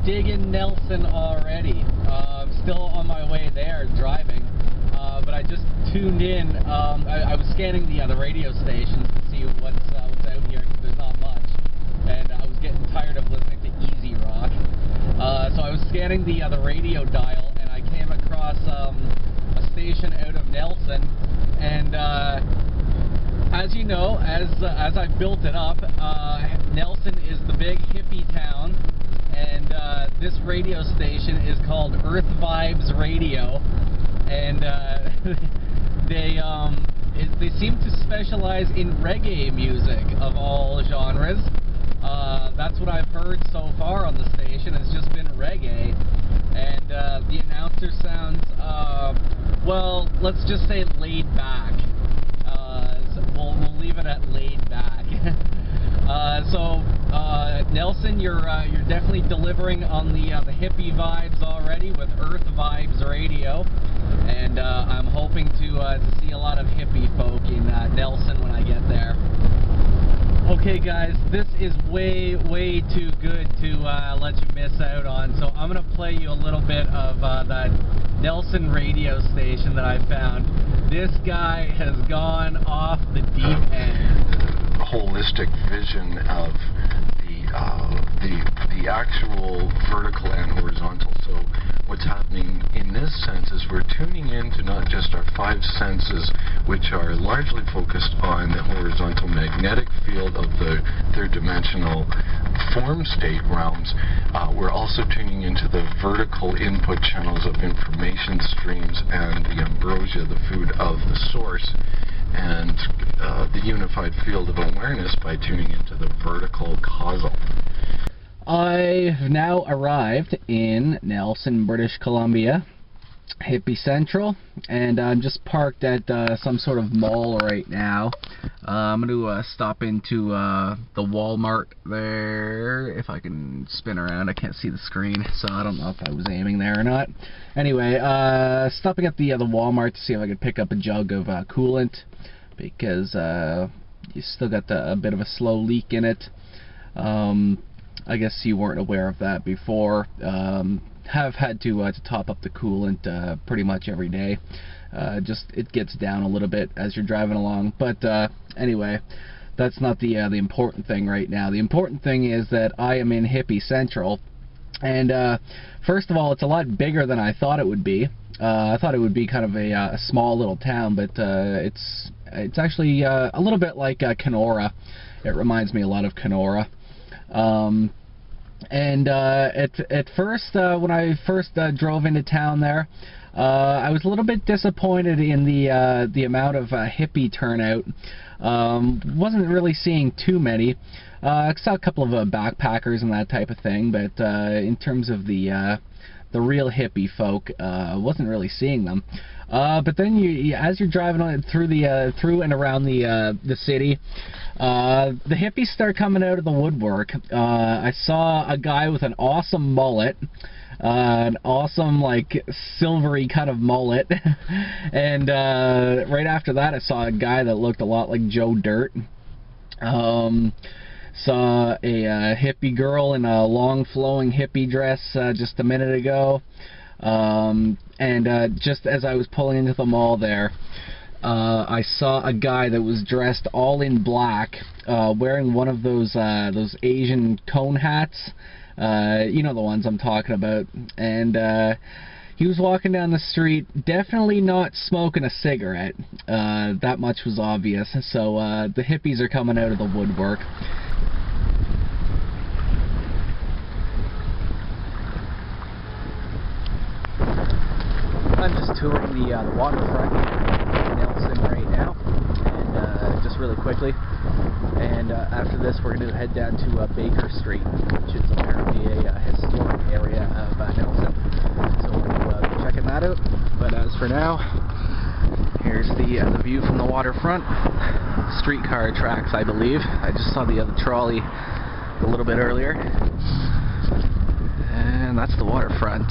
Digging Nelson already. I'm still on my way there driving, but I just tuned in. I was scanning the radio stations to see what's out here, because there's not much, and I was getting tired of listening to easy rock. So I was scanning the radio dial, and I came across a station out of Nelson, and as you know, as I built it up, Nelson is the big hippie town. And this radio station is called Earth Vibes Radio, and they seem to specialize in reggae music of all genres. That's what I've heard so far on the station. It's just been reggae, and the announcer sounds, well, let's just say laid back. So we'll leave it at laid back. Nelson, you're definitely delivering on the hippie vibes already with Earth Vibes Radio, and I'm hoping to see a lot of hippie folk in Nelson when I get there. Okay, guys, this is way too good to let you miss out on, so I'm gonna play you a little bit of that Nelson radio station that I found. This guy has gone off the deep end. Holistic vision of the actual vertical and horizontal. So what's happening in this sense is we're tuning into not just our five senses, which are largely focused on the horizontal magnetic field of the third-dimensional form state realms. We're also tuning into the vertical input channels of information streams and the ambrosia, the food of the source, and the unified field of awareness by tuning into the vertical causal. I've now arrived in Nelson, British Columbia, Hippie Central, and I'm just parked at some sort of mall right now. I'm going to stop into the Walmart there. If I can spin around, I can't see the screen, so I don't know if I was aiming there or not. Anyway, stopping at the Walmart to see if I could pick up a jug of coolant, because you still got a bit of a slow leak in it. I guess you weren't aware of that before. Have had to top up the coolant pretty much every day. Just it gets down a little bit as you're driving along. But anyway, that's not the important thing right now. The important thing is that I am in Hippie Central, and first of all, it's a lot bigger than I thought it would be. I thought it would be kind of a small little town, but it's actually a little bit like Kenora. It reminds me a lot of Kenora. At first, when I first drove into town there, I was a little bit disappointed in the amount of hippie turnout. Wasn't really seeing too many. I saw a couple of backpackers and that type of thing, but in terms of the real hippie folk, wasn't really seeing them. But then as you're driving on through and around the city, the hippies start coming out of the woodwork. I saw a guy with an awesome mullet, an awesome like silvery kind of mullet, and right after that I saw a guy that looked a lot like Joe Dirt. Saw a hippie girl in a long flowing hippie dress just a minute ago, and just as I was pulling into the mall there, I saw a guy that was dressed all in black, wearing one of those Asian cone hats, you know the ones I'm talking about, and he was walking down the street, definitely not smoking a cigarette. That much was obvious. So the hippies are coming out of the woodwork. I'm just touring the waterfront in Nelson right now, and just really quickly. And after this, we're going to head down to Baker Street, which is apparently a historic area of Nelson. So we'll be checking that out. But as for now, Here's the view from the waterfront. Streetcar tracks, I believe. I just saw the other trolley a little bit earlier. And that's the waterfront.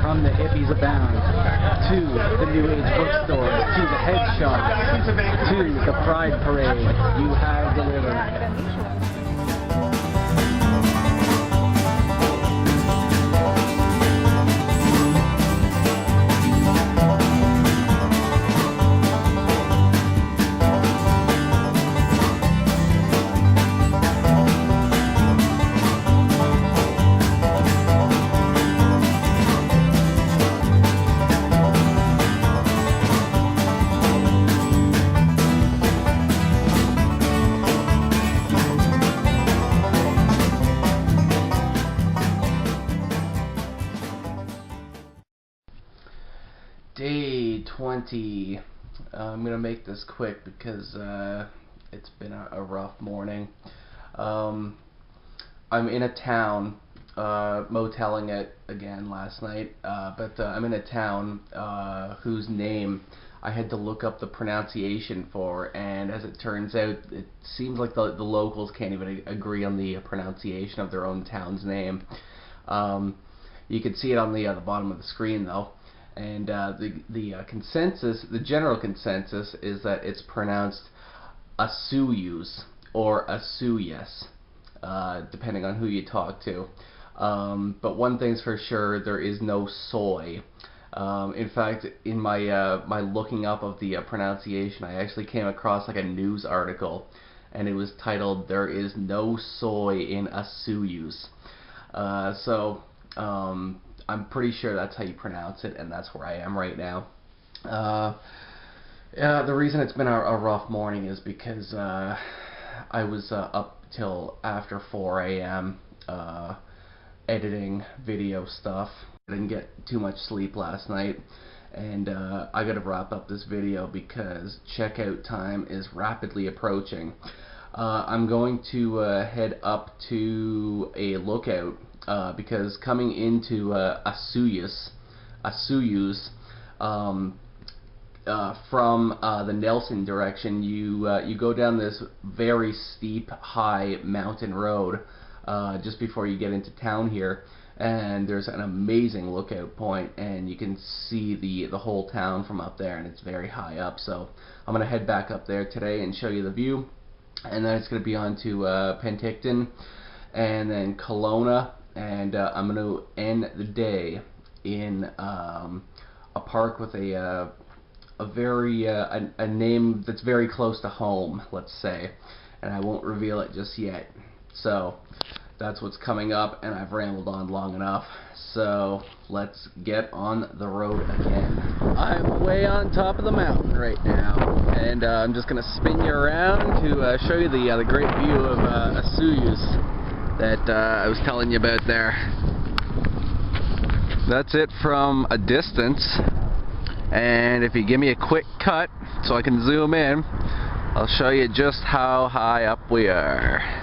From the hippies abound to the New Age bookstore to the head shop to the Pride Parade, you have delivered. Day 20. I'm going to make this quick because it's been a rough morning. I'm in a town, moteling it again last night, but I'm in a town whose name I had to look up the pronunciation for, and as it turns out, it seems like the locals can't even agree on the pronunciation of their own town's name. You can see it on the bottom of the screen though. And the consensus, the general consensus, is that it's pronounced Osoyoos or Osoyoos, depending on who you talk to. But one thing's for sure, there is no soy. In fact, in my my looking up of the pronunciation, I actually came across like a news article, and it was titled "There is no soy in Osoyoos." I'm pretty sure that's how you pronounce it, and that's where I am right now. The reason it's been a rough morning is because I was up till after 4 a.m. Editing video stuff. I didn't get too much sleep last night, And I gotta wrap up this video because checkout time is rapidly approaching. I'm going to head up to a lookout because coming into Osoyoos from the Nelson direction, you go down this very steep, high mountain road just before you get into town here, and there's an amazing lookout point, and you can see the whole town from up there, and it's very high up. So I'm gonna head back up there today and show you the view, and then it's gonna be on to Penticton, and then Kelowna, and I'm gonna end the day in a park with a name that's very close to home, let's say, and I won't reveal it just yet. So that's what's coming up, and I've rambled on long enough, so let's get on the road again. I'm way on top of the mountain right now, and I'm just going to spin you around to show you the great view of Osoyoos that I was telling you about there. That's it from a distance, and if you give me a quick cut so I can zoom in, I'll show you just how high up we are.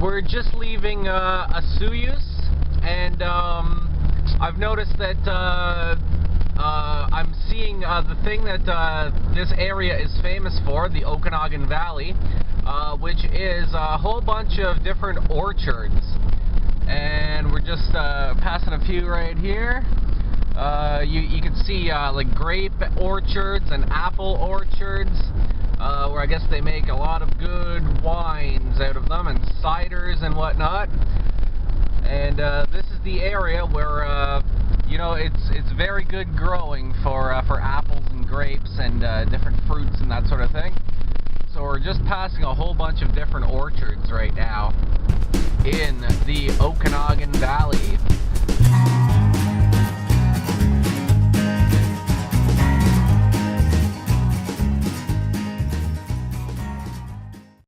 We're just leaving Osoyoos, and I've noticed that I'm seeing the thing that this area is famous for, the Okanagan Valley, which is a whole bunch of different orchards. And we're just passing a few right here. You can see like grape orchards and apple orchards, where I guess they make a lot of good wines out of them, and ciders and whatnot. And this is the area where you know, it's very good growing for apples and grapes and different fruits and that sort of thing. So we're just passing a whole bunch of different orchards right now in the Okanagan Valley.